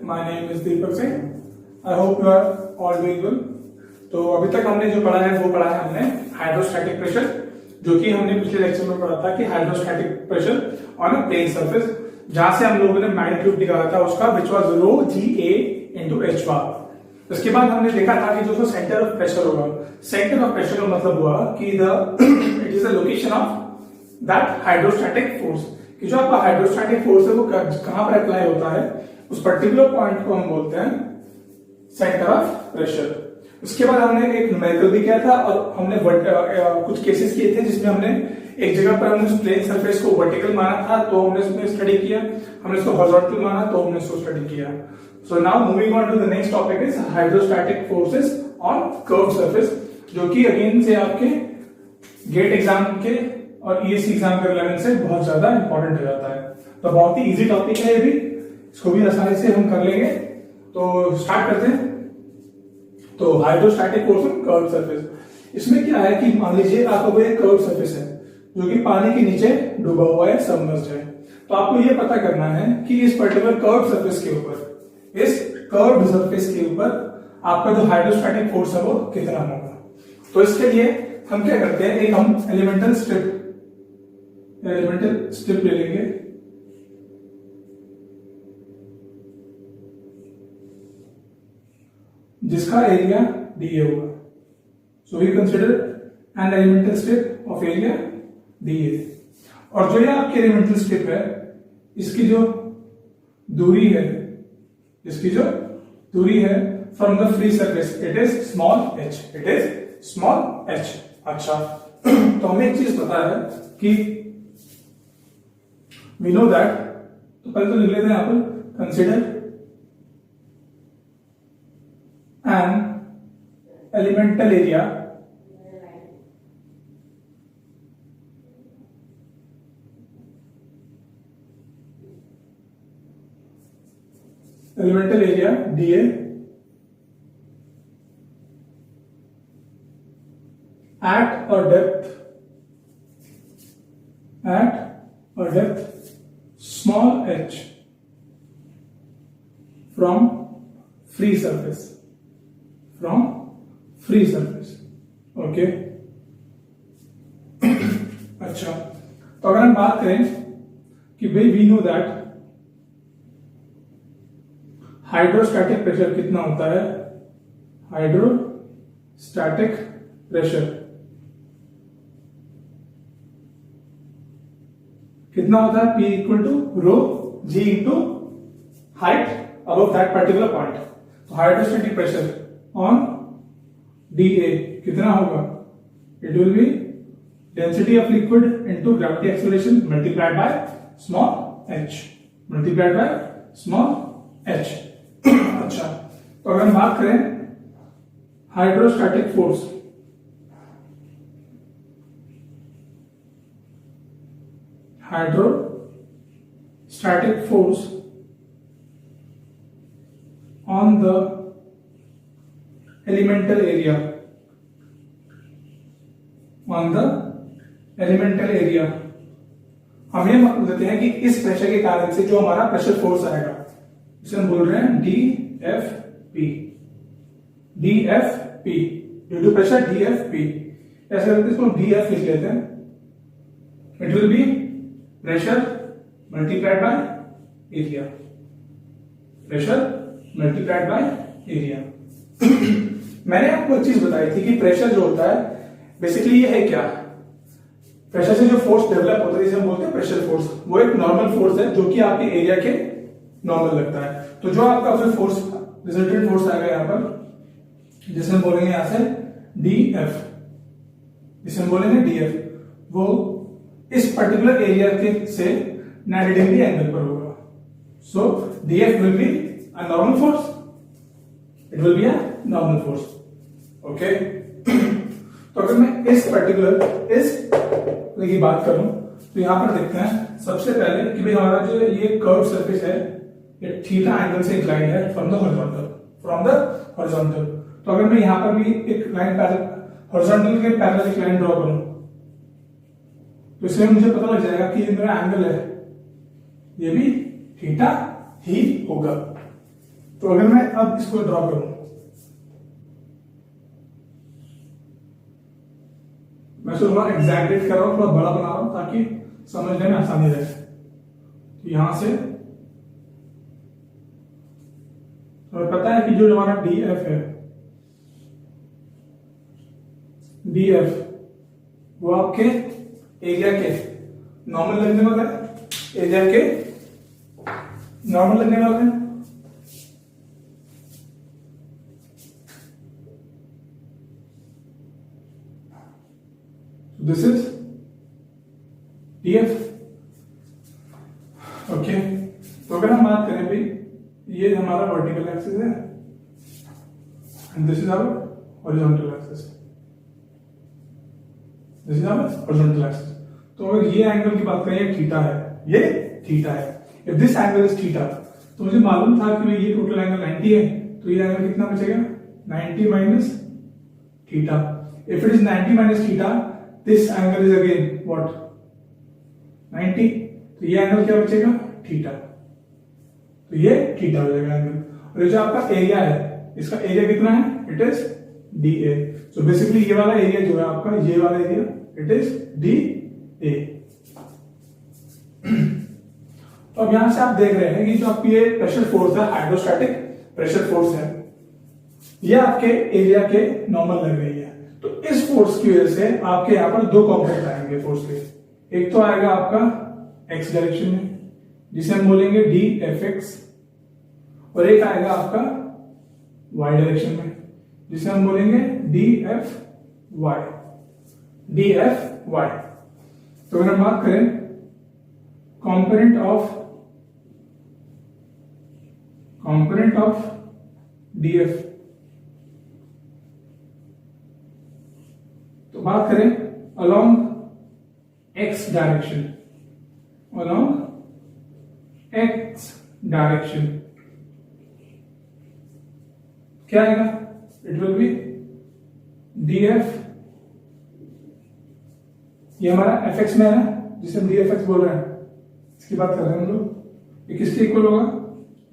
My name is Deepak Singh. I hope you are all doing well. तो अभी तक हमने जो पढ़ा है वो पढ़ा है हमने हाइड्रोस्टैटिक प्रेशर, जो कि हमने पिछले लेक्चर में पढ़ा था कि hydrostatic pressure on a plane surface, जहां से हम लोगों ने मैग्नीट्यूड निकाला था उसका, which was rho g A into h bar. उसके बाद हमने देखा था कि जो सेंटर ऑफ प्रेशर होगा, सेंटर ऑफ प्रेशर का मतलब हुआ कि it is the location of that hydrostatic force, कि जो आपका हाइड्रोस्टैटिक फोर्स है वो कहां पर अप्लाई होता है, उस पर्टिकुलर पॉइंट को हम बोलते हैं सेंटर ऑफ प्रेशर। उसके बाद हमने एक न्यूमेरिकल भी किया था और हमने कुछ केसेस किए थे जिसमें हमने एक जगह पर हमने प्लेन सरफेस को वर्टिकल माना था तो हमने उसमें स्टडी किया, हमने इसको हॉरिजॉन्टल माना तो हमने इसको स्टडी किया। So now moving on to the next topic is hydrostatic forces on curve surface, जो कि अगेन से आपके गेट एग्जाम के और ईएससी एग्जाम के रिलेवेंस से बहुत ज्यादा इंपॉर्टेंट हो जाता है। तो बहुत ही इजी टॉपिक है ये भी, इसको भी आसानी से हम कर लेंगे। तो स्टार्ट करते हैं। तो hydrostatic force on curve surface, इसमें क्या है कि मान लीजिए आपका कोई कर्व सरफेस है जो कि पानी के नीचे डूबा हुआ है, सबमर्ज्ड है। तो आपको ये पता करना है कि इस पर्टिकुलर कर्व सरफेस के ऊपर, इस कर्व सरफेस के ऊपर आपका जो हाइड्रोस्टैटिक फोर्स है वो कितना होगा। तो इसके लिए हम क्या करते हैं, एक हम एलिमेंटल स्ट्रिप ले लेंगे, जिसका एरिया डीए होगा। So we consider an elemental strip of area d A. और जो ये आपकी एलिमेंटल स्ट्रिप है, इसकी जो दूरी है, from the free surface, it is small H, अच्छा तो हमें एक चीज पता है कि वी नो दैट, तो पहले तो लिख लेते हैं यहां पर, consider an elemental area d A at a depth small h from free surface, okay. अच्छा, तो अगर हम बात करें कि भाई we know that hydrostatic pressure कितना होता है, हाइड्रोस्टैटिक प्रेशर कितना होता है, P equal to rho ji into height above that particular point. तो हाइड्रोस्टैटिक प्रेशर ऑन dA कितना होगा, it will be density of liquid into gravity acceleration multiplied by small h। अच्छा, तो अगर हम बात करें hydrostatic force on the elemental area, हम ये मान लेते हैं कि इस प्रेशर के कारण से जो हमारा प्रेशर फोर्स आएगा, इसे हम बोल रहे हैं DFP, due to pressure DFP। ऐसे करके इसको DF लिख लेते हैं। It will be pressure multiplied by area, मैंने आपको एक चीज बताई थी कि प्रेशर जो होता है बेसिकली ये है क्या, प्रेशर से जो फोर्स डेवलप होता है जिसे हम बोलते हैं प्रेशर फोर्स, वो एक नॉर्मल फोर्स है जो कि आपके एरिया के नॉर्मल लगता है। तो जो आपका फिर फोर्स, रिजल्टेंट फोर्स आएगा यहाँ पर, जिसे हम बोलेंगे यहां से DF, वो इस पर्टिकुलर एरिया के से 90 डिग्री एंगल पर होगा। सो DF will be a normal force, it will be a normal force, okay। तो अगर मैं इस की बात करूं तो यहां पर देखते हैं सबसे पहले कि भाई हमारा जो ये कर्व सरफेस है ये थीटा एंगल से इंक्लाइंड है फ्रॉम द हॉरिजॉन्टल। तो अगर मैं यहां पर भी एक लाइन हॉरिजॉन्टल के पैरेलल एक लाइन ड्रॉ करूं तो इसमें मुझे पता लग जाएगा कि ये मेरा एंगल है, ये भी थीटा ही होगा। तो अगर मैं अब इसको ड्रॉ करूं, मैं थोड़ा एग्जैक्ट कर रहा हूं, थोड़ा बड़ा बना रहा हूं ताकि समझने में आसानी रहे। तो यहां से हमें पता है कि जो हमारा डी एफ है, डी एफ वो आपके एरिया के नॉर्मल लगने वाला है, एरिया के नॉर्मल लगने वाला है। This is d F. Okay, तो अगर हम बात करें भाई, ये हमारा वर्टिकल एक्सिस है and this is our horizontal axis, this is our horizontal axis. तो अगर ये एंगल की बात करें, ये थीटा है, ये थीटा है। If this angle is theta, तो मुझे मालूम था कि ये टोटल एंगल 90 है, तो ये एंगल कितना बचेगा, 90 minus theta. If it is 90 minus theta, this angle is again what, 90। तो ये एंगल क्या बचेगा, थीटा। तो ये थीटा हो जाएगा एंगल। और ये जो आपका एरिया है, इसका एरिया कितना है, it is D A. So basically ये वाला एरिया जो है आपका, ये वाला area it is D A. तो अब यहां से आप देख रहे हैं कि जो आपकी ये प्रेशर फोर्स है, हाइड्रोस्टैटिक प्रेशर फोर्स है, ये आपके एरिया के नॉर्मल लग रही है। तो इस फोर्स की वजह से आपके यहां पर दो कंपोनेंट आएंगे फोर्स के। एक तो आएगा आपका एक्स डायरेक्शन में, जिसे हम बोलेंगे डी एफ एक्स, और एक आएगा आपका वाई डायरेक्शन में, जिसे हम बोलेंगे d F y, d F Y. तो अगर हम बात करें कंपोनेंट ऑफ डी एफ, तो बात करें along x direction, along x direction क्या आएगा, it will B D F, ये हमारा एफ एक्स में है ना, जिसे हम डी एफ एक्स बोल रहे हैं, इसकी बात कर रहे हैं हम लोग। ये किसके इक्वल होगा,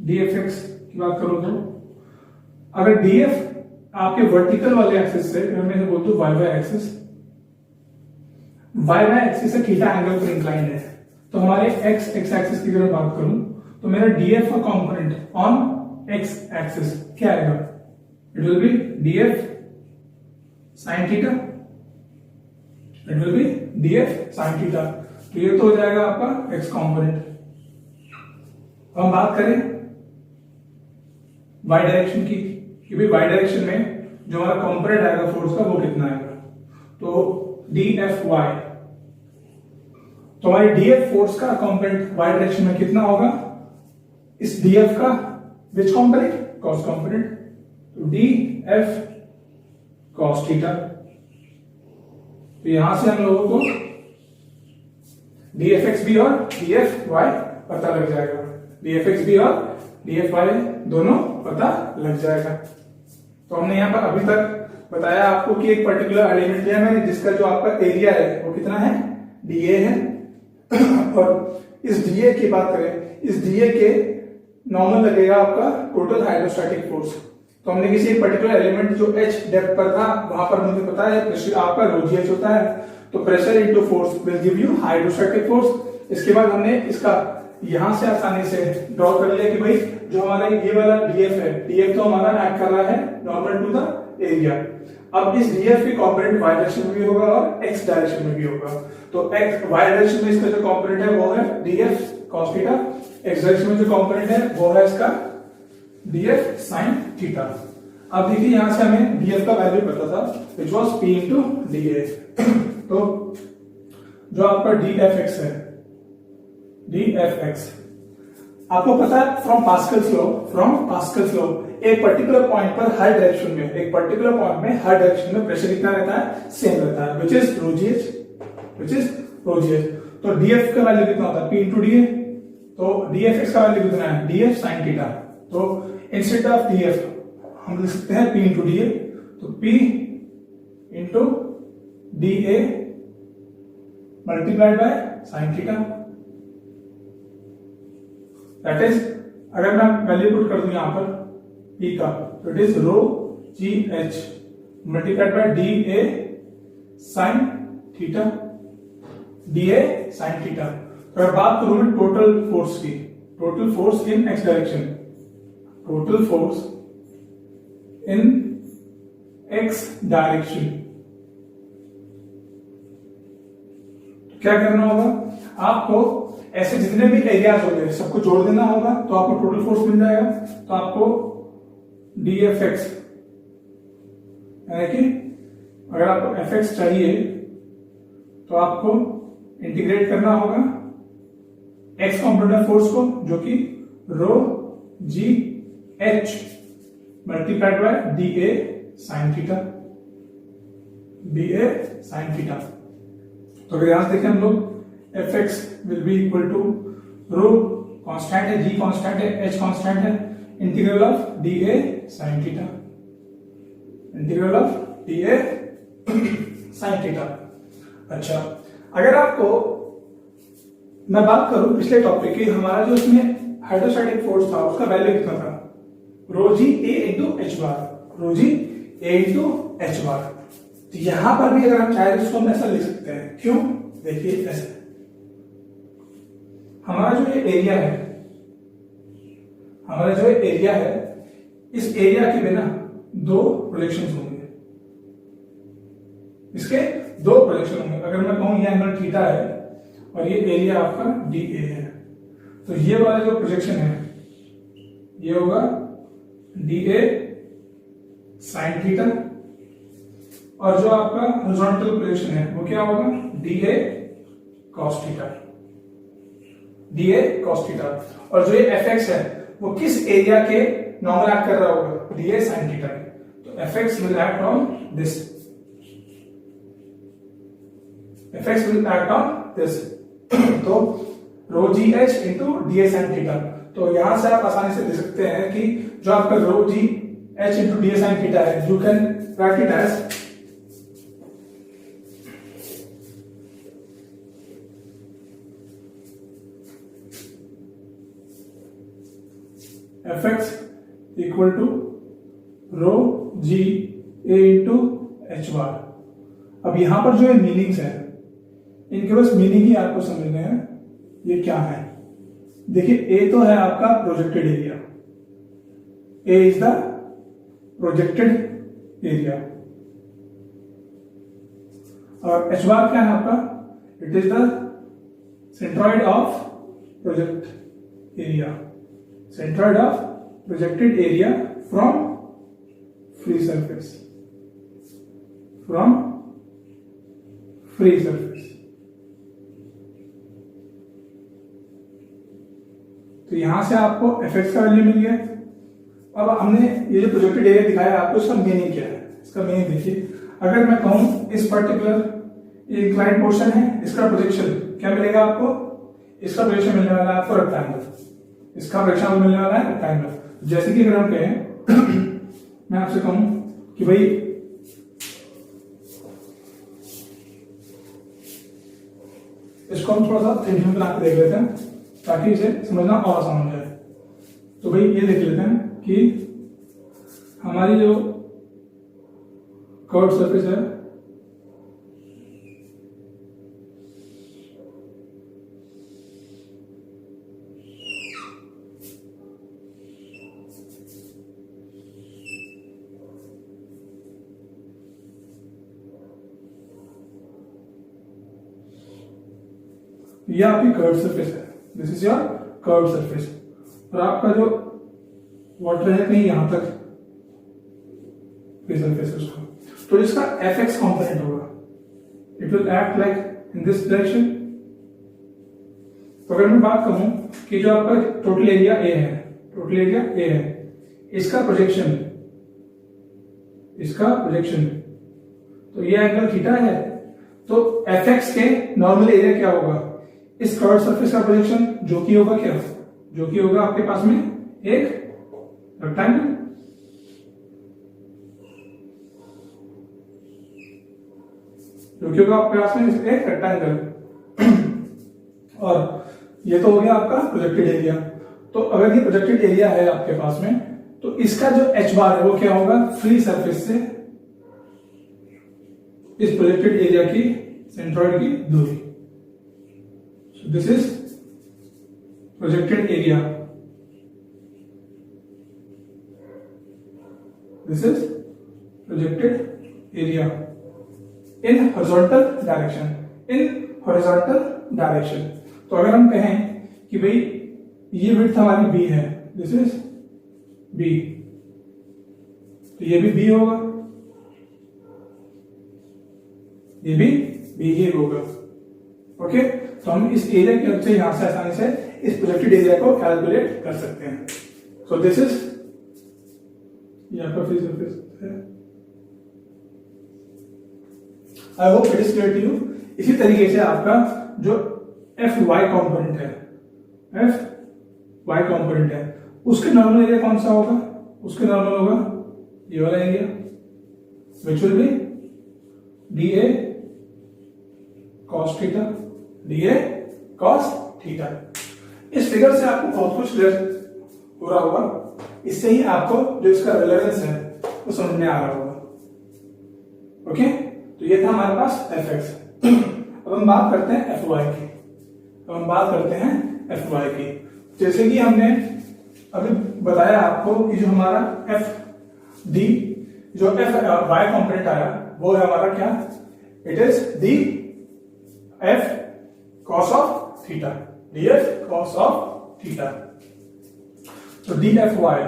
डी एफ एक्स की बात करो तो अगर डी एफ आपके वर्टिकल वाले एक्सिस से, मैं इसे बोलता हूं y y axis, y y axis से थीटा एंगल पर इंक्लाइंड है, तो हमारे एक्स एक्सिस की अगर बात करूं तो मेरा डी एफ का कंपोनेंट ऑन एक्स एक्सिस क्या आएगा, it will B D F sine theta, it will B D F sine theta. तो ये तो हो जाएगा आपका एक्स कंपोनेंट। हम बात करें वाई डायरेक्शन की, कि भाई वाई डायरेक्शन में जो हमारा कंपोनेंट आएगा फोर्स का वो कितना आएगा, तो डी एफ वाई। तो हमारी डी एफ फोर्स का कंपोनेंट वाई डायरेक्शन में कितना होगा, इस डी एफ का विच कंपोनेंट, कॉस कंपोनेंट, तो डी एफ कॉस थीटा। तो यहां से हम लोगों को डी एफ एक्स भी और डी एफ वाई पता लग जाएगा, डी एफ एक्स भी और डी एफ वाई दोनों पता लग जाएगा। तो हमने यहां पर अभी तक बताया आपको कि एक पर्टिकुलर एलिमेंट लिया मैंने, जिसका जो आपका एरिया है वो कितना है, डी ए है। और इस डी ए की बात करें, इस डी ए के नॉर्मल लगेगा आपका टोटल हाइड्रोस्टैटिक फोर्स। तो हमने किसी एक पर्टिकुलर एलिमेंट जो एच डेप्थ पर था, वहां पर मुझे पता है प्रेशर आपका रो जी एच होता है, तो pressure into force will give you hydrostatic force. इसके बाद हमने इसका यहां से आसानी से ड्रॉ कर लिया कि भाई जो हमारा ये वाला डीएफ है, डीएफ तो हमारा एक्ट कर रहा है नॉर्मल टू द एरिया। अब इस डीएफ के कंपोनेंट वाई डायरेक्शन में भी होगा और एक्स डायरेक्शन में भी होगा। तो एक्स वाई डायरेक्शन में इसका जो कंपोनेंट है वो है DF cos theta, x direction में जो कंपोनेंट है वो है इसका डीएफ साइन थीटा। अब देखिए यहां से हमें डीएफ का वैल्यू पता था which was p into DA. तो जो आपका डीएफएक्स है, डीएफएक्स आपको पता है फ्रॉम पास्कल्स लॉ एक पर्टिकुलर पॉइंट पर हर डायरेक्शन में, एक पर्टिकुलर पॉइंट में हर डायरेक्शन में प्रेशर कितना रहता है, सेम रहता है, which is rho ji h. तो डीएफ का वैल्यू कितना होता है, p इनटू डीए। तो डीएफएक्स का वैल्यू कितना है, डीएफ साइन थीटा। तो इंस्टेड ऑफ डीएफ हम लिख सकते हैं p इंटू डीए, तो p into DA multiplied by sine theta. That is, अगर मैं वैल्यू पुट कर दूं यहां पर ई का, तो it is rho ji H multiplied by D A sine theta, D A sine theta. अगर बात करूं मैं टोटल फोर्स की, total force in X direction, total force in X direction, क्या करना होगा आपको, ऐसे जितने भी एरियाज हो गए सबको जोड़ देना होगा, तो आपको टोटल फोर्स मिल जाएगा। तो आपको डी एफ एक्स, यानी कि अगर आपको एफ एक्स चाहिए तो आपको इंटीग्रेट करना होगा एक्स कॉम्पोनेंट फोर्स को, जो कि rho ji H multiplied by D A sine theta, D A sine theta. तो अगर यहां से देखें हम लोग F x will be equal to rho constant है, जी कांस्टेंट है, एच कांस्टेंट है, integral of d A sine theta, integral of d A sine theta. अच्छा, अगर आपको मैं बात करूं पिछले टॉपिक की, हमारा जो इसमें हाइड्रोस्टैटिक फोर्स था उसका वैल्यू कितना था, रो g A into h bar, rho g A into h bar. तो यहां पर भी अगर हम चाहे तो हम ऐसा लिख सकते हैं, क्यों, देखिए ऐसे हमारा जो ये एरिया है, हमारा जो एरिया है, इस एरिया के बिना दो प्रोजेक्शंस होंगे, इसके दो प्रोजेक्शन होंगे। अगर मैं कहूं ये एंगल थीटा है और ये एरिया आपका डी ए है, तो ये वाला जो प्रोजेक्शन है ये होगा डी ए साइन थीटा, और जो आपका हॉरिजॉन्टल प्रोजेक्शन है वो क्या होगा, d A cos theta, D A cos theta. और जो ये एफ एक्स है वो किस एरिया के नॉर्मल एक्ट कर रहा होगा, डी ए साइन थीटा। तो F x will act on this, F x will act on this, तो rho ji h into D A sine theta. तो यहां से आप आसानी से देख सकते हैं कि जो आपका rho ji h into D A sine theta है, you can write it as F x equal to rho g A into h bar. अब यहां पर जो है मीनिंग्स है, इनके बस मीनिंग ही आपको समझने हैं, ये क्या है। देखिए ए तो है आपका projected area, A is the projected area, और एच बार क्या है आपका, it is the centroid of project area, centroid of projected area from free surface, from free surface. तो यहां से आपको एफ एक्स का वैल्यू मिल गया। अब हमने ये जो प्रोजेक्टेड एरिया दिखाया आपको, इसका मीनिंग क्या है, इसका मीनिंग देखिए। अगर मैं कहूं इस पर्टिकुलर इंक्लाइंड पोर्शन है, इसका प्रोजेक्शन क्या मिलेगा आपको, इसका प्रोजेक्शन मिलने वाला है आपको रेक्टेंगल, इसका प्रोजेक्शन मिलने वाला है रेक्टेंगल। जैसे कि अगर हम कहें मैं आपसे कहूं कि भाई इसको हम थोड़ा सा 3D में बना के देख लेते हैं ताकि इसे समझना और आसान हो जाए। तो भाई ये देख लेते हैं कि हमारी जो कर्व सरफेस है, ये आपकी कर्व सरफेस है, this is your curve surface, और आपका जो वाटर है कहीं यहां तक फ्री सरफेस है उसका, तो इसका एफ एक्स कॉम्पोनेंट होगा, it will act like in this direction. तो अगर मैं बात कहूं कि जो आपका टोटल एरिया ए है, टोटल एरिया ए है, इसका प्रोजेक्शन, इसका प्रोजेक्शन, तो ये एंगल थीटा है, तो एफ एक्स के नॉर्मल एरिया क्या होगा, इस कर्व सरफेस का प्रोजेक्शन, जो कि होगा क्या, जो कि होगा आपके पास में एक रेक्टेंगल, जो कि होगा आपके पास में एक रेक्टेंगल, और ये तो हो गया आपका प्रोजेक्टेड एरिया। तो अगर ये प्रोजेक्टेड एरिया है आपके पास में, तो इसका जो एच बार है वो क्या होगा, फ्री सरफेस से इस प्रोजेक्टेड एरिया की सेंट्रॉइड की दूरी। So this is projected area, this is projected area in horizontal direction, in horizontal direction. तो अगर हम कहें कि भाई ये विड्थ हमारी बी है, दिस इज बी, तो ये भी बी होगा, ये भी बी ही होगा। ओके, तो हम इस एरिया की हेल्प से यहां से आसानी से इस प्रोजेक्टेड एरिया को कैलकुलेट कर सकते हैं। सो दिस इज यहां पर फ्री सरफेस है। I hope it is clear to you. इसी तरीके से आपका जो एफ वाई कॉम्पोनेंट है, एफ वाई कॉम्पोनेंट है, उसके नॉर्मल एरिया कौन सा होगा, उसके नॉर्मल होगा ये वाला area, which will be D A cos theta, D A cos theta. इस फिगर से आपको बहुत कुछ क्लियर हो रहा होगा, इससे ही आपको जो इसका रिलेवेंस है वो समझ में आ रहा होगा। ओके, तो ये था हमारे पास एफ एक्स। अब हम बात करते हैं एफ वाई की, अब हम बात करते हैं एफ वाई की। जैसे कि हमने अभी बताया आपको कि जो हमारा एफ डी, जो एफ वाई कॉम्पोनेंट आया वो है हमारा क्या, it is d F cos of theta, D F cos of theta. तो डी एफ वाई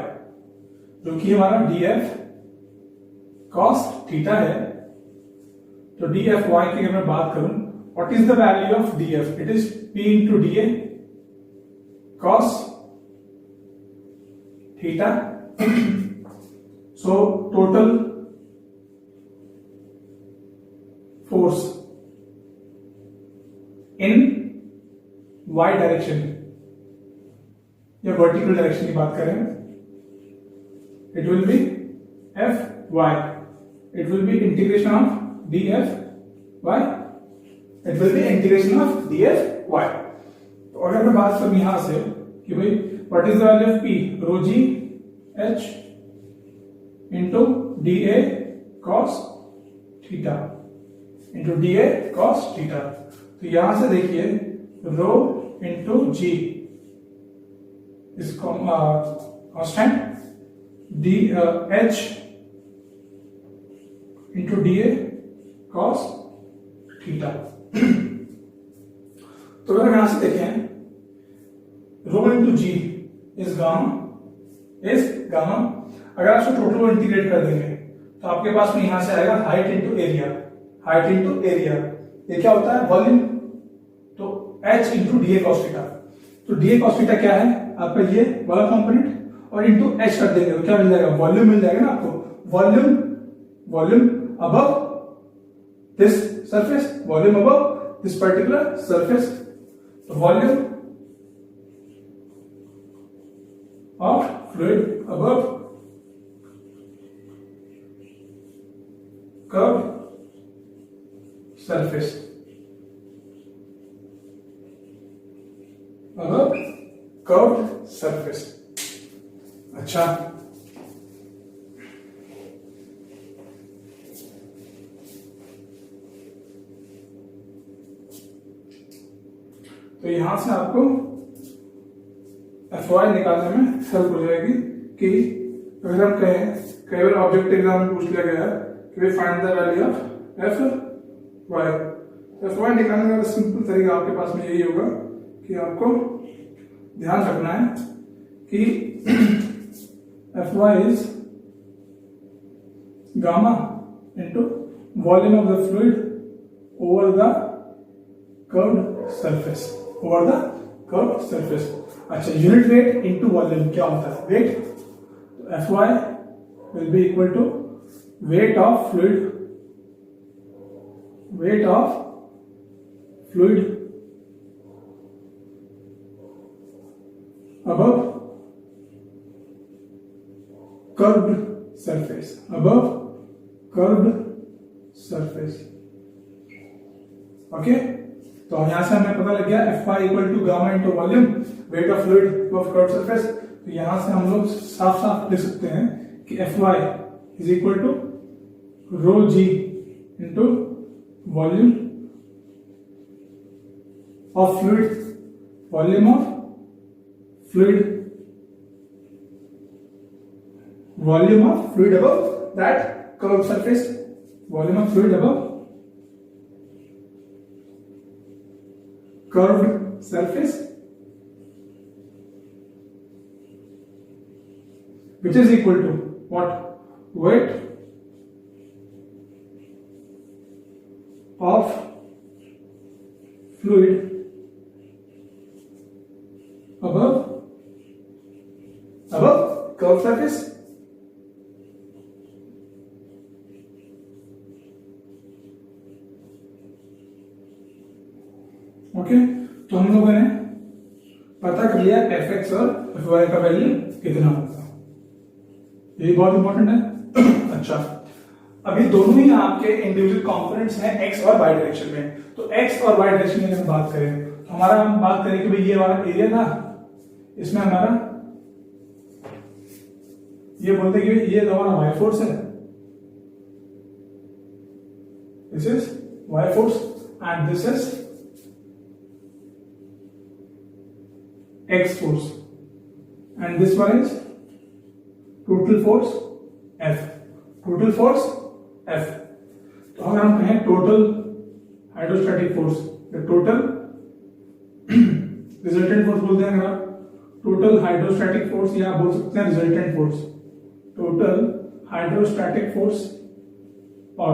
जो कि हमारा डी एफ कॉस थीटा है, तो डी एफ वाई की अगर मैं बात करूं, what is the value of D F, it is P into D A cos theta. So total force in Y direction या वर्टिकल डायरेक्शन की बात करें, it will be F Y, it will be integration of D F Y, it will be integration of D F Y. तो अगर मैं बात करूं यहां से कि भाई what is the value of P, rho ji h into D A cos theta, into D A cos theta. तो यहां से देखिए rho into g is constant, d h into D A cos theta. तो अगर यहां से देखें rho into g is gamma, अगर आप टोटल इंटीग्रेट कर देंगे तो आपके पास में यहां से आएगा height into area, height into area, ये क्या होता है वॉल्यूम, तो h into D A cos theta. तो डी ए कॉस थीटा क्या है आपका, ये वाला कंपोनेंट, और इंटू h कर देंगे तो क्या मिल जाएगा, वॉल्यूम मिल जाएगा ना आपको, volume above this surface, volume above this particular surface. तो volume of fluid above curve surface, above curve surface. अच्छा, तो यहां से आपको एफ वाई निकालने में हेल्प हो जाएगी कि अगर हम कहें, कई बार ऑब्जेक्ट एग्जाम में पूछ लिया गया है कि find the value of F Y. F Y निकालने का सिंपल तरीका आपके पास में यही होगा कि आपको ध्यान रखना है कि F Y is gamma into volume of the fluid over the curved surface, over the curved surface. अच्छा, यूनिट वेट इंटू वॉल्यूम क्या होता है, वेट, तो F Y will be equal to weight of fluid, weight of fluid above curved surface, above curved surface। Okay, तो यहां से हमें पता लग गया F Y equal to gamma into volume, weight of fluid of curved surface. तो यहां से हम लोग साफ साफ लिख सकते हैं कि F Y is equal to rho ji into volume of fluid, volume of fluid, volume of fluid above that curve surface, volume of fluid above curved surface, which is equal to what? Weight of fluid above curved surface. Okay, तो हम लोगों ने पता कर लिया F x और F Y का value कितना होगा, ये बहुत इंपॉर्टेंट है। अच्छा, अभी दोनों ही आपके इंडिविजुअल कंपोनेंट्स हैं एक्स और वाई डायरेक्शन में। तो एक्स और वाई डायरेक्शन में अगर बात करें तो हमारा हम बात करें कि भाई ये वाला एरिया था, इसमें हमारा ये बोलते हैं कि ये हमारा वाई फोर्स है, this is Y force and this is X force and this one is total force F, total force F। तो अगर हम कहें टोटल हाइड्रोस्टैटिक फोर्स या टोटल रिजल्टेंट फोर्स बोलते हैं, अगर आप टोटल हाइड्रोस्टैटिक फोर्स या बोल सकते हैं resultant force, total hydrostatic force और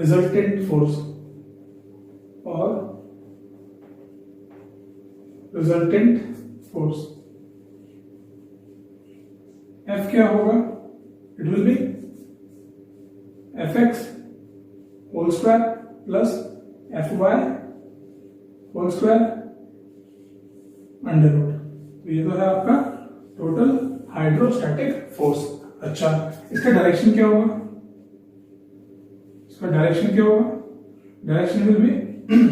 रिजल्टेंट फोर्स और रिजल्टेंट फोर्स F क्या होगा? It will be F X whole square plus F Y whole square under root. तो ये तो है आपका टोटल हाइड्रोस्टैटिक फोर्स। अच्छा, इसका डायरेक्शन क्या होगा? इसका डायरेक्शन क्या होगा? डायरेक्शन विल बी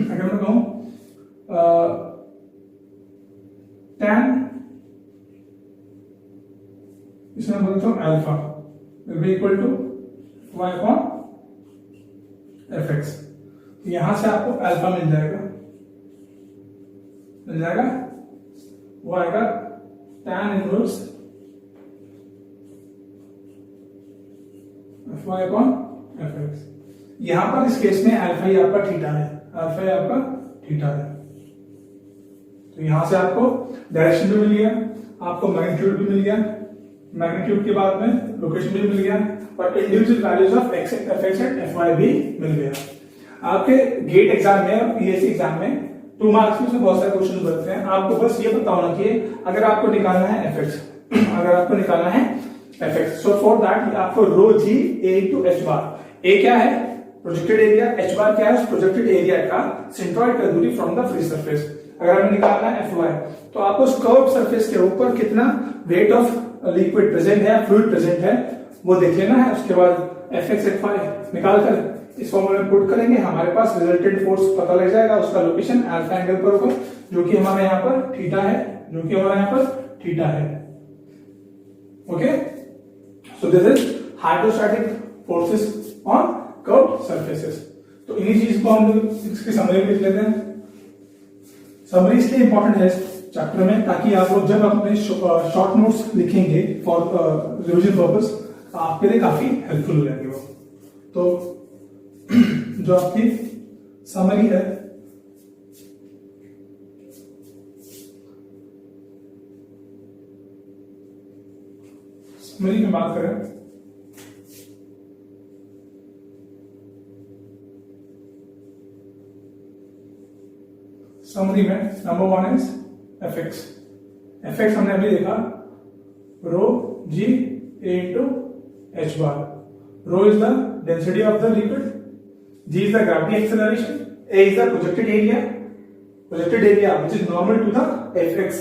अगर मैं कहूं tan, इसमें बोलता हूं alpha will be equal to y upon F X. यहां से आपको अल्फा मिल जाएगा, वो आएगा tan inverse F Y upon F X. यहां पर इस केस में अल्फा ही आपका थीटा है, अल्फा ही आपका थीटा है। तो यहां से आपको डायरेक्शन भी मिल गया, आपको मैग्नीट्यूड भी मिल गया, मैग्नीट्यूड के बाद में लोकेशन भी मिल गया और individual values of X F X and F Y भी मिल गया। आपके गेट एग्जाम में और पीएससी एग्जाम में 2 मार्क्स में बहुत सारे क्वेश्चन बनते हैं। आपको बस ये पता होना चाहिए अगर आपको निकालना है एफ एक्स, अगर आपको निकालना है F x, so for that आपको रो जी ए इंटू एच बार। ए क्या है? प्रोजेक्टेड एरिया, एच बार क्या है? प्रोजेक्टेड एरिया का सेंट्रॉइड का दूरी फ्रॉम द फ्री सरफेस। अगर हमें निकालना है एफ वाई तो आपको उस कर्व सरफेस के ऊपर कितना वेट ऑफ लिक्विड प्रेजेंट है, फ्लूइड प्रेजेंट है, वो देख लेना है। उसके बाद एफ एक्स एफ वाई निकाल कर इस फॉर्मूले में पुट करेंगे, हमारे पास रिजल्टेंट फोर्स पता लग जाएगा, उसका लोकेशन अल्फा एंगल पर होगा जो कि हमारे यहाँ पर थीटा है, जो कि हमारे यहाँ पर थीटा है। Okay, so this is hydrostatic forces on curve surfaces. तो इन्हीं चीज को हम लोग इसकी समरी लिख लेते हैं। समरी इसलिए इंपॉर्टेंट है चैप्टर में ताकि आप लोग जब अपने शॉर्ट नोट्स लिखेंगे फॉर रिवीजन पर्पस आपके लिए काफी हेल्पफुल हो जाएंगे वो। तो जो आपकी समरी है समरी में बात करें समरी में number 1 is F x. F x हमने अभी देखा rho g A into h bar. Rho is the density of the liquid, g is the gravity acceleration, A is the projected area which is normal to the fx,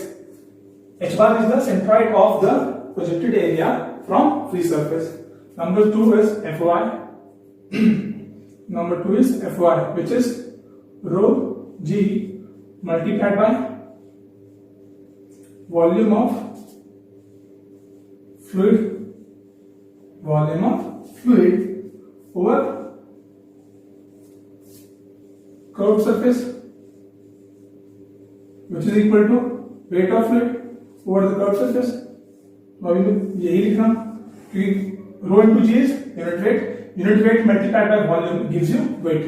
h bar is the centroid of the projected area from free surface. Number 2 is fy number 2 is fy which is rho g multiplied by volume of fluid, volume of fluid over curved surface, which is equal to weight of fluid over the curved surface. तो अभी यही लिखना क्योंकि rho into g is unit weight multiplied by volume gives you weight.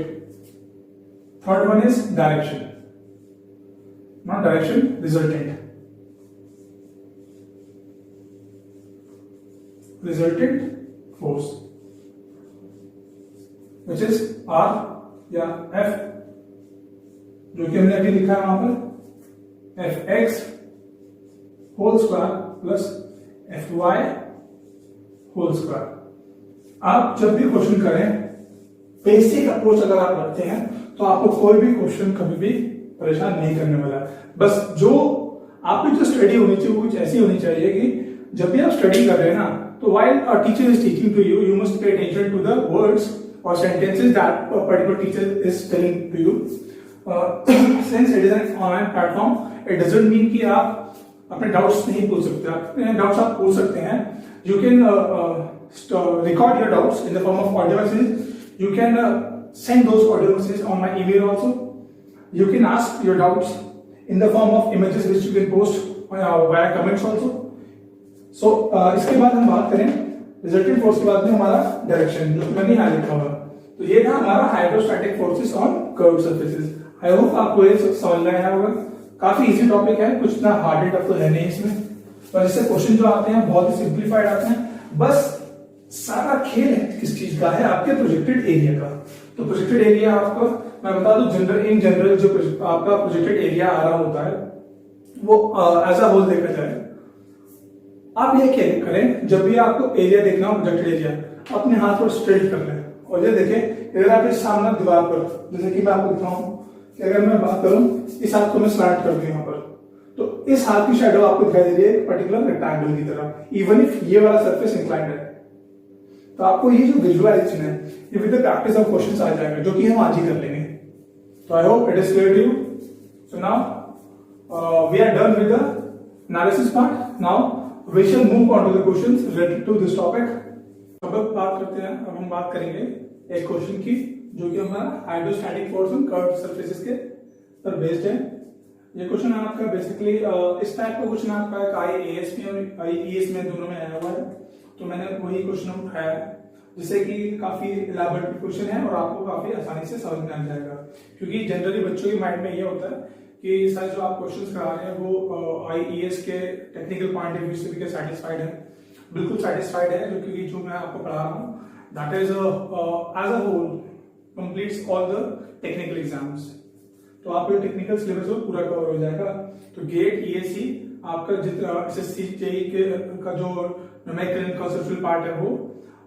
Third one is direction, not direction, resultant. Resultant force, which is R या F, जो कि हमने अभी लिखा है वहां पर Fx whole square plus Fy whole square. आप जब भी क्वेश्चन करें, बेसिक अप्रोच अगर आप रखते हैं तो आपको कोई भी क्वेश्चन कभी भी परेशान नहीं करने वाला है. बस जो आपकी जो स्टडी होनी चाहिए वो कुछ ऐसी होनी चाहिए कि जब भी आप स्टडी कर रहे हैं ना, तो while a teacher is teaching to you, you must pay attention to the words or sentences that a particular teacher is telling to you. Since it is an online platform, it doesn't mean कि आप अपने doubts नहीं पूछ सकते. अपने doubts आप पूछ सकते हैं. You can record your doubts in the form of audio messages. You can send those audio messages on my email also. You can ask your doubts in the form of images which you can post via comments also. सो इसके बाद हम बात करें resultant force के बाद में हमारा direction, जो मैंने यहाँ लिखा हुआ. तो ये था हमारा hydrostatic forces on curved surfaces. I hope आपको ये समझ में आया होगा. काफी इजी टॉपिक है, कुछ ना हार्ड एंड टफ तो है नहीं इसमें, पर इससे क्वेश्चन जो आते हैं बहुत ही सिंप्लीफाइड आते हैं. बस सारा खेल किस चीज का है, आपके प्रोजेक्टेड एरिया का. तो प्रोजेक्टेड एरिया आपको मैं बता दूं, जनरल जो आपका प्रोजेक्टेड एरिया आ रहा होता है वो एज अ होल देखा जाए. आप ये क्या करें, जब भी आपको एरिया देखना हो प्रोजेक्टेड एरिया, अपने हाथ को स्ट्रेट कर लें और ये देखें अगर आप इस सामने दीवार पर, जैसे कि मैं आपको दिखाऊं कि अगर मैं बात करूं इस हाथ को मैं स्लैंट कर दूं यहाँ पर, तो इस हाथ की शैडो आपको दिखाई दे रही है पर्टिकुलर रेक्टेंगल की तरह, इवन इफ ये वाला सरफेस इंक्लाइंड है. तो आपको ये जो विजुअलाइजेशन है ये with the practice of questions आ जाएगा, जो कि हम आज ही कर लेंगे. तो I hope it is clear to you. So now we are done with the analysis part. Now we shall move on to the questions related to this topic. अब हम बात करेंगे एक क्वेश्चन की, जो कि हमारा hydrostatic force on curved surfaces के पर बेस्ड है. ये क्वेश्चन आपका बेसिकली इस टाइप का क्वेश्चन आपका आईएएस में और आईईएस में दोनों में आया हुआ है. तो मैंने वही क्वेश्चन उठाया है, जिससे कि काफी इलैबोरेट क्वेश्चन है और आपको काफी आसानी से समझ में आ जाएगा. क्योंकि जनरली बच्चों के माइंड में ये होता है कि सर जो आप क्वेश्चंस करा रहे हैं वो आईईएस के टेक्निकल पॉइंट ऑफ व्यू से भी साटिस्फाइड है. बिल्कुल साटिस्फाइड है, जो क्योंकि जो मैं आपको पढ़ा रहा हूँ that is as a whole completes all the technical exams. तो आपको टेक्निकल सिलेबस पूरा कवर हो जाएगा. तो गेट ईएसी आपका जितना एसएससी जेई का जो न्यूमेरिकल कंसेप्चुअल पार्ट है वो,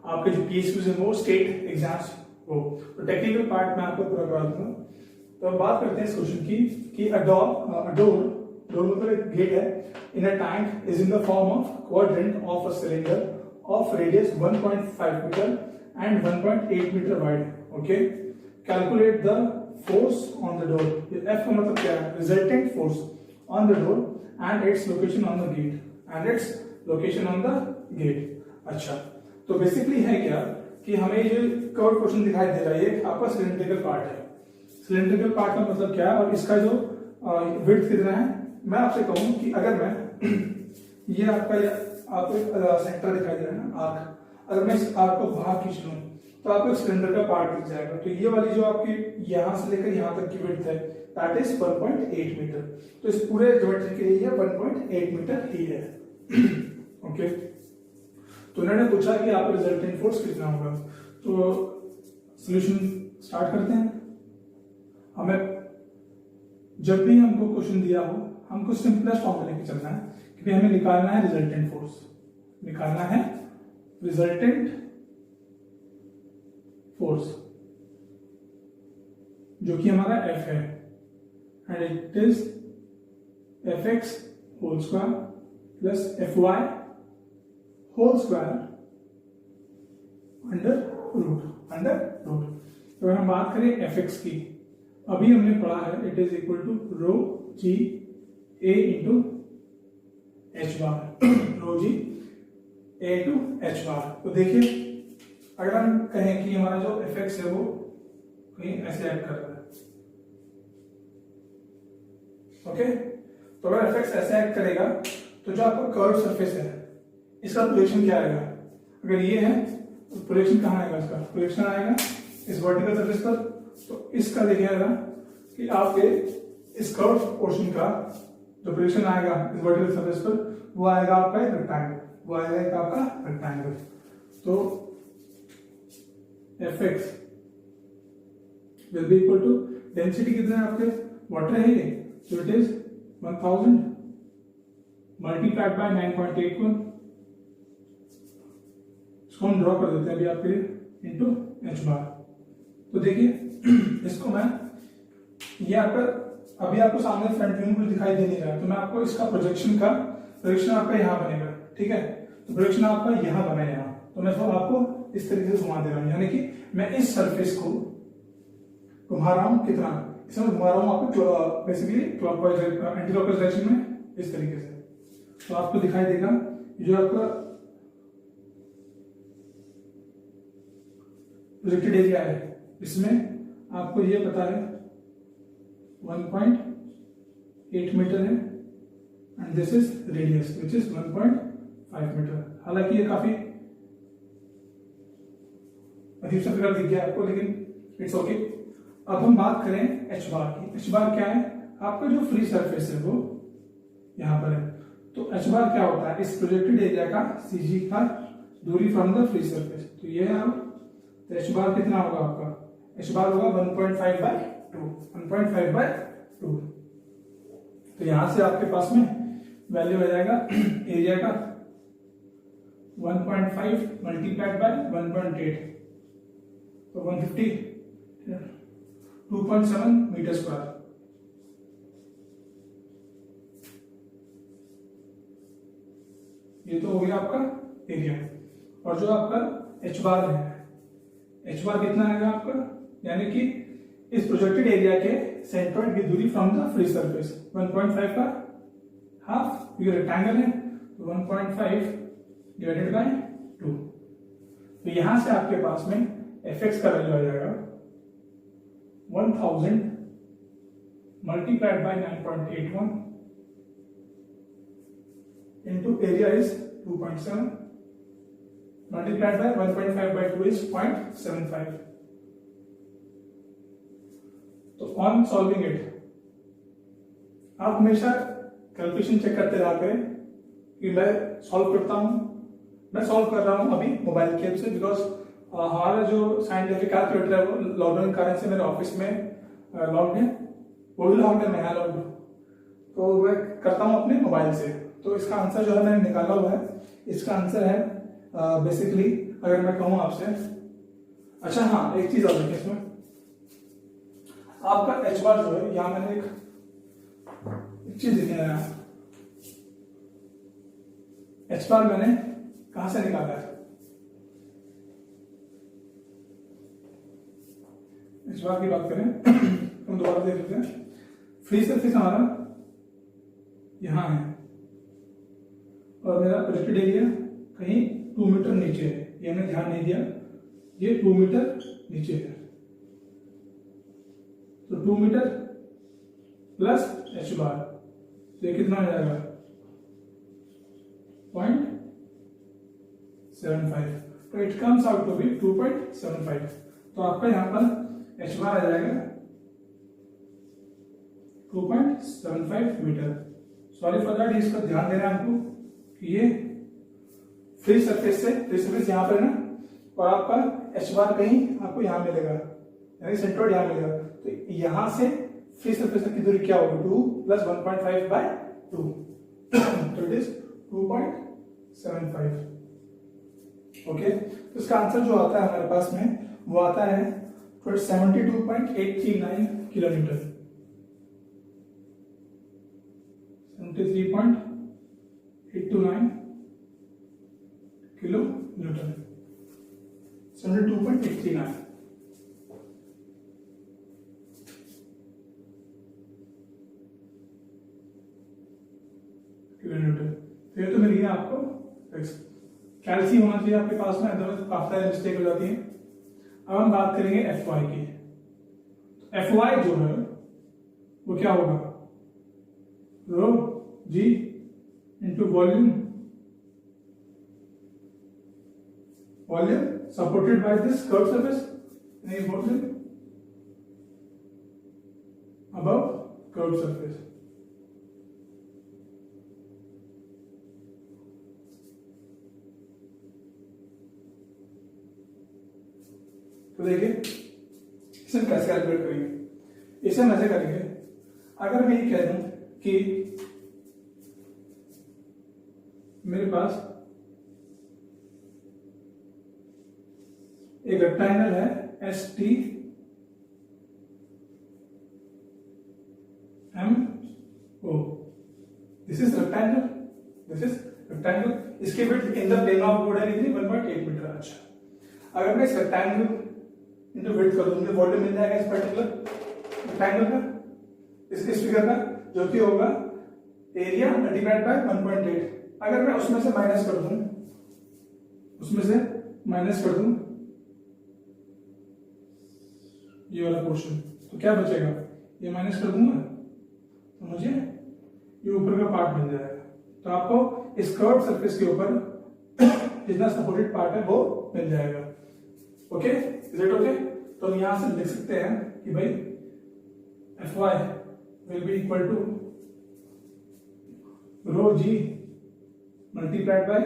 आपके जो पीएसक्यूज है वो स्टेट एग्जाम्स वो. तो टेक्निकल पार्ट मैं आपको पूरा करा दूंगा. तो अब बात करते हैं इस क्वेश्चन की कि अ डोर मतलब एक गेट है in a tank is in the form of quadrant of a cylinder of radius 1.5 metre and 1.8 metre wide. Okay, calculate the force on the door. F का मतलब क्या है, resultant force on the door and its location on the gate. अच्छा, तो basically है क्या कि हमें जो कर्व क्वेश्चन दिखाई दे रहा है आपका सिलेंड्रिकल पार्ट है. सिलेंड्रिकल पार्ट का मतलब क्या है और इसका जो विड्थ कितना है. मैं आपसे कहूं कि अगर मैं ये आपको सेंटर दिखाई दे रहा है ना आर्क, अगर मैं इस आर्क को बाहर खींच लूं तो आपको सिलेंडर का पार्ट दिख जाएगा. तो ये वाली जो आपकी यहां से लेकर यहां तक की विड्थ है दैट इज 1.8 मीटर. तो इस पूरे ज्योमेट्री के लिए ये 1.8 मीटर ही है. ओके, तो उन्होंने पूछा कि आपको रिजल्टेंट फोर्स कितना होगा. तो सॉल्यूशन स्टार्ट करते हैं. हमें जब भी हमको क्वेश्चन दिया हो हमको सिंपलेस्ट फॉर्म लेके चलना है कि हमें निकालना है रिजल्टेंट फोर्स. निकालना है रिजल्टेंट फोर्स जो कि हमारा F है and it is Fx whole square plus Fy whole square under root. तो हम बात करें Fx की, अभी हमने पढ़ा है it is equal to rho g A into h bar. Rho g A to h bar. तो देखिए अगर हम कहें कि हमारा जो एफ एक्स है वो कहीं ऐसे एक्ट कर रहा है, ओके, तो अगर एफ एक्स ऐसे एक्ट करेगा तो जो आपका कर्व सरफेस है इसका प्रोजेक्शन क्या आएगा? अगर ये है तो प्रोजेक्शन कहाँ आएगा? इसका प्रोजेक्शन आएगा इस वर्टिकल सरफेस पर। तो इसका देखिएगा कि आपके इस कर्व पोर्शन का जो प्रोजेक्शन आएगा इस वर्टिकल सरफेस पर वो आएगा आपका एक रेक्टेंगल, वो आएगा एक आपका रेक्टेंगल। तो F x will be equal to density कितना है आपके वाटर है ये, so it is 1000 multiplied by 9.81, इसको हम ड्रॉ कर देते हैं अभी आपके लिए इंटू एच बार। तो देखिए इसको मैं ये आपका अभी आपको सामने फ्रंट व्यू में कुछ दिखाई दे नहीं रहा है, तो मैं आपको इसका प्रोजेक्शन आपका यहाँ बनेगा, ठीक है। तो प्रोजेक्शन आपका यहाँ बना है यहाँ, तो मैं इसको आपको इस तरीके से घुमा दे रहा हूँ, यानी कि मैं इस सरफेस को घुमा रहा हूँ कितना, इसमें घुमा रहा हूँ आपको basically clockwise anti clockwise direction में इस तरीके से। तो आपको दिखाई देगा जो आपका प्रोजेक्टेड एरिया है इसमें आपको ये पता है 1.8 मीटर है and this is radius which is 1.5 metre. हालांकि ये काफी अजीब सा फिगर दिख गया आपको, लेकिन इट्स ओके। अब हम बात करें एच बार की। एच बार क्या है? आपका जो फ्री सरफेस है वो यहां पर है। तो एच बार क्या होता है? इस प्रोजेक्टेड एरिया का सीजी का दूरी फ्रॉम द फ्री सरफेस। तो ये है, तो एच बार कितना होगा आपका? एच बार होगा 1.5 बाय 2, 1.5 बाय 2। तो यहां से आपके पास में वैल्यू आ जाएगा एरिया का 1.5 मल्टीप्लाइड बाय 1.8, तो 150, 2.7 मीटर स्क्वायर। ये तो हो गया आपका एरिया। और जो आपका एच बार है, एच बार कितना आएगा आपका? यानी कि इस प्रोजेक्टेड एरिया के सेंट्रोइड की दूरी फ्रॉम द फ्री सरफेस 1.5 का हाफ, ये रेक्टेंगल है, तो 1.5 डिवाइडेड बाय 2। तो यहां से आपके पास में एफ एक्स का वैल्यू आ जाएगा 1000 multiplied by 9.81 into area is 2.7 multiplied by 1.5 by 2 is 0.75. तो ऑन सॉल्विंग इट आप हमेशा कैलकुलेशन चेक करते रहा करें कि मैं सॉल्व करता हूं, मैं सॉल्व कर रहा हूं अभी मोबाइल की हेल्प से, बिकॉज हमारा जो साइंटिफिक कैलकुलेटर है वो लॉकडाउन के कारण से मेरे ऑफिस में लॉक्ड है, वो भी लॉकडाउन में है लॉकडाउन, तो मैं करता हूँ अपने मोबाइल से। तो इसका आंसर जो है मैंने निकाला हुआ है, इसका आंसर है बेसिकली अगर मैं कहूँ आपसे, अच्छा हाँ एक चीज और देखिए इसमें आपका एच बार जो है, यहाँ मैंने एक चीज लिखी है, एच बार मैंने कहां से निकाला है? एच बार की बात करें हम दोबारा देख लेते हैं। फ्री सरफेस हमारा यहां है और मेरा प्रोजेक्टेड एरिया कहीं 2 मीटर नीचे है, ये मैंने ध्यान नहीं दिया, ये 2 मीटर नीचे है। तो 2 मीटर प्लस एच बार, तो ये कितना हो जाएगा? 0.75, तो it comes out to be 2.75। तो आपका यहां पर एच बार आ जाएगा 2.75 मीटर। सॉरी फॉर दैट, इसका ध्यान देना है आपको कि ये फ्री सरफेस से, फ्री सरफेस यहां पर है ना, और आपका एच बार कहीं आपको यहां मिलेगा, यानी सेंट्रोइड यहां मिलेगा। तो यहां से फ्री सरफेस की दूरी क्या होगी? 2 प्लस 1.5 बाय 2, तो इट इज 2.75। ओके, तो इसका आंसर जो आता है हमारे पास में वो आता है 72.839 किलोमीटर, 73.829 किलोमीटर, 72.839 किलोमीटर। तो ये तो मिल गया आपको कैल्सी होना चाहिए आपके पास में, अदरवाइज काफी सारी मिस्टेक हो जाती है। अब हम बात करेंगे एफ वाई की। एफ वाई जो है वो क्या होगा, rho ji into volume, volume supported by this curve surface, volume above curve surface. तो देखिए इसे हम कैसे कैलकुलेट करेंगे, इसे हम ऐसे करेंगे, अगर मैं ये कह दूं कि मेरे पास एक रेक्टेंगल है S T M O, this is rectangle, this is rectangle, इसके width in the plane of board है 1.8 मीटर। अच्छा, अगर मैं इस रेक्टेंगल इंटू विड्थ कर दूंगी, वॉल्यूम मिल जाएगा इस पर्टिकुलर रेक्टेंगल का, इस फिगर का, जो कि होगा एरिया मल्टीप्लाइड बाय 1.8। अगर मैं उसमें से माइनस कर दूं, उसमें से माइनस कर दूं ये वाला पोर्शन, तो क्या बचेगा, ये माइनस कर दूंगा तो मुझे ये ऊपर का पार्ट मिल जाएगा। तो आपको इस कर्व सरफेस के ऊपर जितना सपोर्टेड पार्ट है वो मिल जाएगा। Okay, is it okay? तो हम यहां से लिख सकते हैं कि भाई F Y will be equal to rho G multiplied by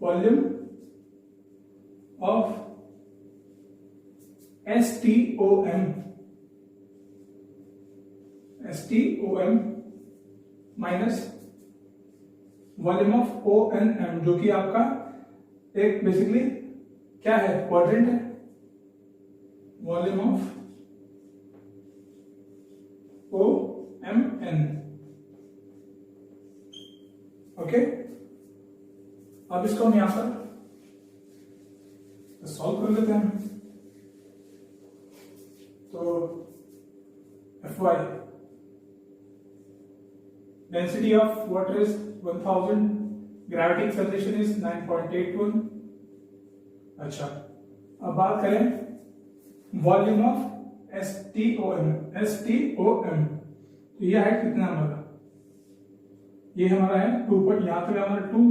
volume of STOM minus volume of ONM, जो कि आपका एक बेसिकली क्या है, क्वाड्रेंट है, वॉल्यूम ऑफ OMN। ओके, अब इसको हम यहां पर सॉल्व कर लेते हैं। तो F Y density of water is 1000, gravity acceleration is 9.81। अच्छा, अब बात करें वॉल्यूम ऑफ STOM, तो यह है कितना हमारा, ये हमारा है 2 पॉइंट, यहां तक हमारा 2,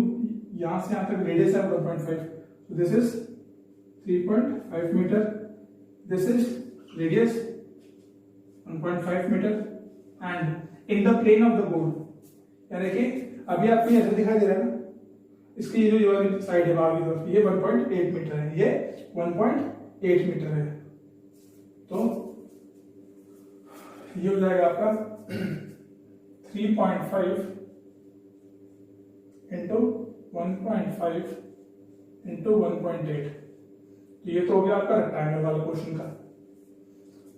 यहां से यहां तक रेडियस है 1.5, so this is 3.5 metre, this is radius 1.5 metre and in the plane of the board. यानी देखिए अभी आपको ऐसे दिखाई दे रहा है ना, इसकी ये जो वाली साइड है बाहर की तरफ, ये 1.8 मीटर है, ये 1.8 मीटर है, तो ये हो जाएगा आपका 3.5 इंटू 1.5 इंटू 1.8, तो ये तो हो गया आपका रेक्टेंगल वाला पोर्शन का,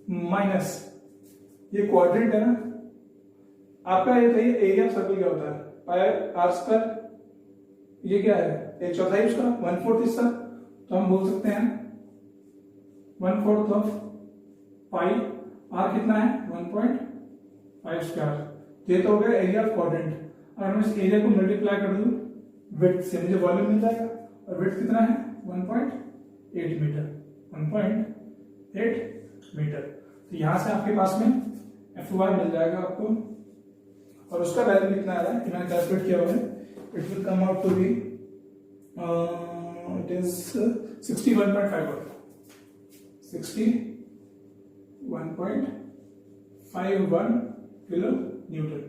माइनस ये क्वाड्रेंट है ना आपका, ये बताइए एरिया ऑफ सर्कल क्या होता है, पाई आर स्क्वायर, ये क्या है, एक चौथाई उसका, 1/4 इसका, तो हम बोल सकते हैं 1/4 ऑफ पाई आर कितना है 1.5 स्क्वायर, ये तो हो गया एरिया ऑफ क्वाड्रेंट। अगर मैं इस एरिया को मल्टीप्लाई कर दूं विड्थ से, मुझे वॉल्यूम मिल जाएगा, और विड्थ कितना है 1.8 मीटर, 1.8 मीटर। तो यहां से आपके पास में एफ वाई मिल जाएगा आपको, और उसका वैल्यू कितना आ रहा है, मैंने कैलकुलेट किया हुआ है, it will come out to be it is 61.51 kilo newton.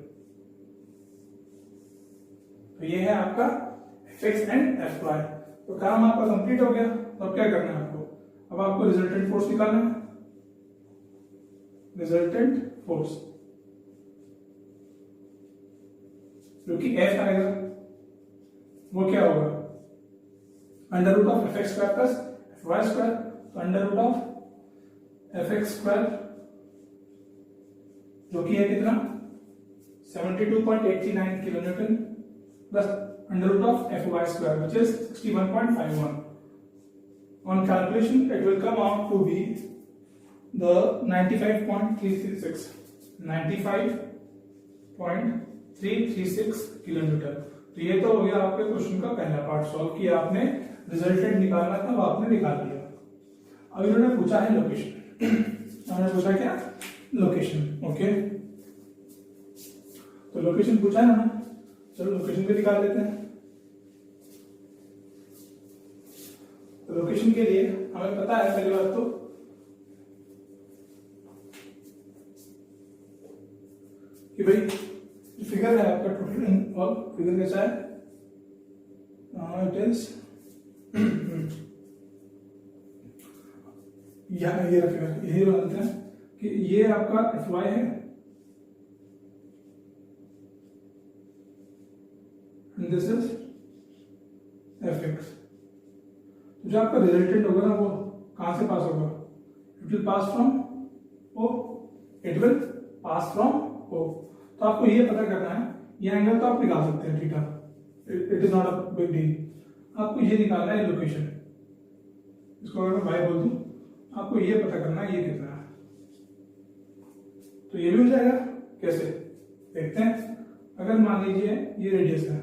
तो ये है आपका F X and F Y. तो काम आपका कंप्लीट हो गया, तो अब क्या करना है आपको, अब आपको रिजल्टेंट फोर्स निकालना है, रिजल्टेंट फोर्स जो कि एफ आएगा, वो क्या होगा, under root of F x square plus F y square, तो under root of F x square जो कि है कितना 72.89 kilo newton plus under root of F y square which is 61.51। On calculation, it will come out to be the 95.336 kilonewton. तो ये तो हो गया आपके क्वेश्चन का पहला पार्ट सॉल्व किया आपने, रिजल्टेंट निकालना था वो आपने निकाल लिया। अब इन्होंने पूछा है लोकेशन, उन्होंने पूछा क्या, लोकेशन। ओके, तो लोकेशन पूछा है ना, चलो लोकेशन भी निकाल लेते हैं। तो लोकेशन के लिए हमें पता है पहली बात तो कि भाई फिगर है आपका टोटल और फिगर कैसा है, इट इज यहाँ ये फिगर यही बनाते हैं कि ये आपका एफ वाई है and this is F x. जो आपका रिजल्टेंट होगा ना वो कहां से पास होगा, it will pass from O, it will pass from O. तो आपको ये पता करना है, ये एंगल तो आप निकाल सकते हैं theta, it is not a big deal. आपको ये निकालना है लोकेशन, इसको अगर मैं बाय बोल दूं, आपको ये पता करना है ये कितना है, तो ये भी हो जाएगा। कैसे देखते हैं, अगर मान लीजिए ये रेडियस है,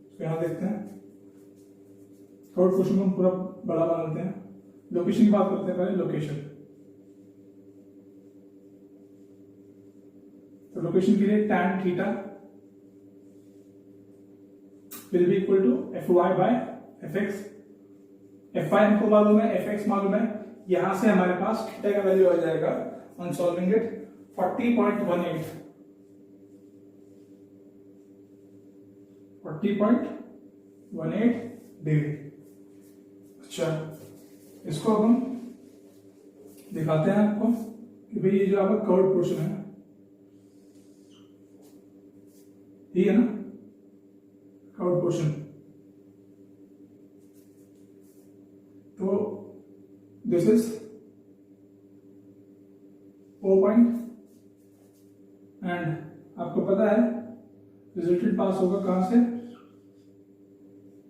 तो यहां देखते हैं, थर्ड क्वेश्चन को हम पूरा बड़ा बना लेते हैं। लोकेशन की बात करते हैं पहले, लोकेशन। तो लोकेशन के लिए tan theta will be equal to F Y by F x. F Y हमको मालूम है, एफ एक्स मालूम है, यहां से हमारे पास थीटा का वैल्यू आ जाएगा ऑन सॉल्विंग इट 40.18 डिग्री। अच्छा, इसको अब हम दिखाते हैं आपको कि भाई ये जो आपका कर्व पोर्शन है, ये है ना कर्व पोर्शन, तो this is O point and आपको पता है रिजल्टेंट पास होगा कहां से,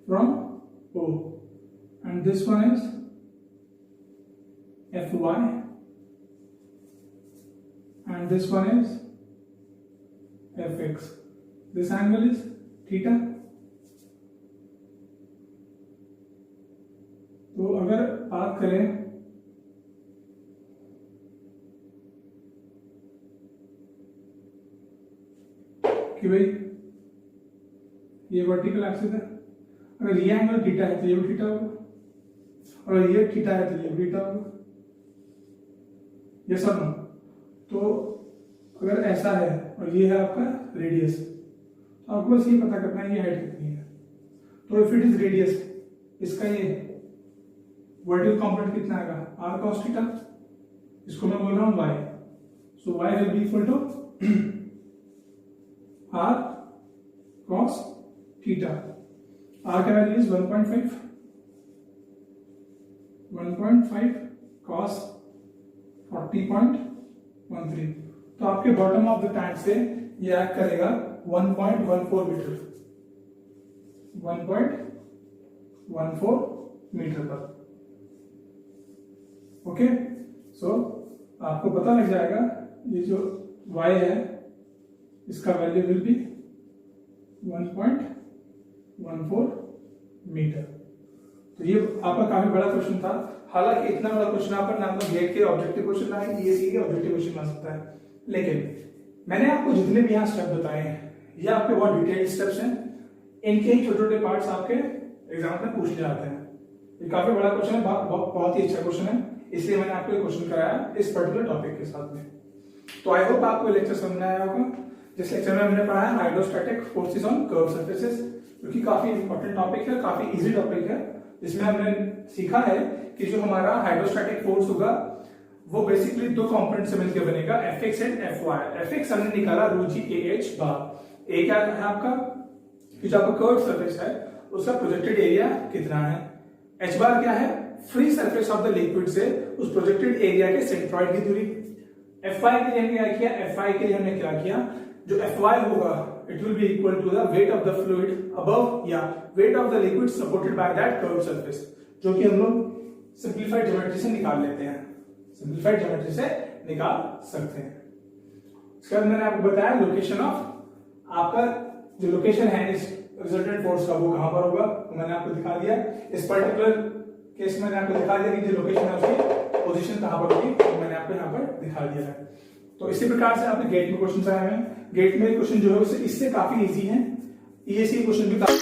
from O, and this one is Fy and this one is Fx. This angle is theta. तो अगर बात करें कि भाई ये वर्टिकल एक्सिस है, अगर ये एंगल थीटा है तो ये भी थीटा होगा, और ये थीटा है तो ये भी थीटा होगा, ये सब। तो अगर ऐसा है और ये है आपका रेडियस, तो आपको बस ये पता करना है ये हाइट कितनी है। तो इफ इट इज रेडियस, इसका ये वर्टिकल कंपोनेंट कितना आएगा, r cos थीटा, इसको मैं बोल रहा हूं y, so y will be equal to r cos theta. r का वैल्यू इज 1.5 cos 40.13। तो आपके बॉटम ऑफ द टैंक से ये एक्ट करेगा 1.14 मीटर, 1.14 मीटर पर। ओके, सो आपको पता लग जाएगा ये जो y है इसका वैल्यू विल बी 1.14 मीटर। तो ये आपका काफी बड़ा क्वेश्चन था, हालांकि इतना बड़ा क्वेश्चन आपका ना तो गेट के ऑब्जेक्टिव क्वेश्चन ना है, ईएससी के ऑब्जेक्टिव क्वेश्चन बन सकता है, लेकिन मैंने आपको जितने भी यहाँ स्टेप बताए हैं ये आपके बहुत डिटेल्ड स्टेप्स हैं, इनके ही छोटे छोटे पार्ट्स आपके एग्जाम में पूछे जाते हैं। ये काफी बड़ा क्वेश्चन है, बहुत ही अच्छा क्वेश्चन है, इसलिए मैंने आपको क्वेश्चन कराया इस पर्टिकुलर टॉपिक के साथ में। तो आई होप आपको लेक्चर समझ में आया होगा। जिस लेक्चर में हमने पढ़ा है hydrostatic forces on curve surfaces, जो कि काफी इंपॉर्टेंट टॉपिक है, काफी इजी टॉपिक है, जिसमें हमने सीखा है कि जो हमारा हाइड्रोस्टैटिक फोर्स होगा वो बेसिकली दो कंपोनेंट से मिलकर बनेगा, Fx एंड Fy। Fx हमने निकाला रो जी AH बार, ए क्या है आपका, जो आपका कर्व सरफेस है उसका प्रोजेक्टेड एरिया कितना है, H बार क्या है, free surface of the liquid से उस प्रोजेक्टेड एरिया के सेंट्रॉइड की दूरी। Fy के लिए हमने क्या किया, Fy के लिए हमने क्या किया, जो Fy होगा it will be equal to the weight of the fluid above या weight of the liquid supported by that curved surface, जो कि हम लोग सिंपलीफाइड ज्योमेट्री से निकाल लेते हैं, सिंपलीफाइड ज्योमेट्री से निकाल सकते हैं। इसके बाद मैंने आपको बताया लोकेशन ऑफ, आपका जो लोकेशन है इस रिजल्टेंट फोर्स का वो कहां पर होगा, तो मैंने आपको दिखा दिया। इस पर्टिकुलर केस में मैंने आपको दिखा दिया कि जो लोकेशन है उसकी पोजीशन कहां पर होगी, तो मैंने आपको यहाँ पर दिखा दिया है। तो इसी प्रकार से आपने गेट में क्वेश्चन आए हैं। गेट में क्वेश्चन जो है इससे काफी इजी है, ईएससी क्वेश्चन भी काफी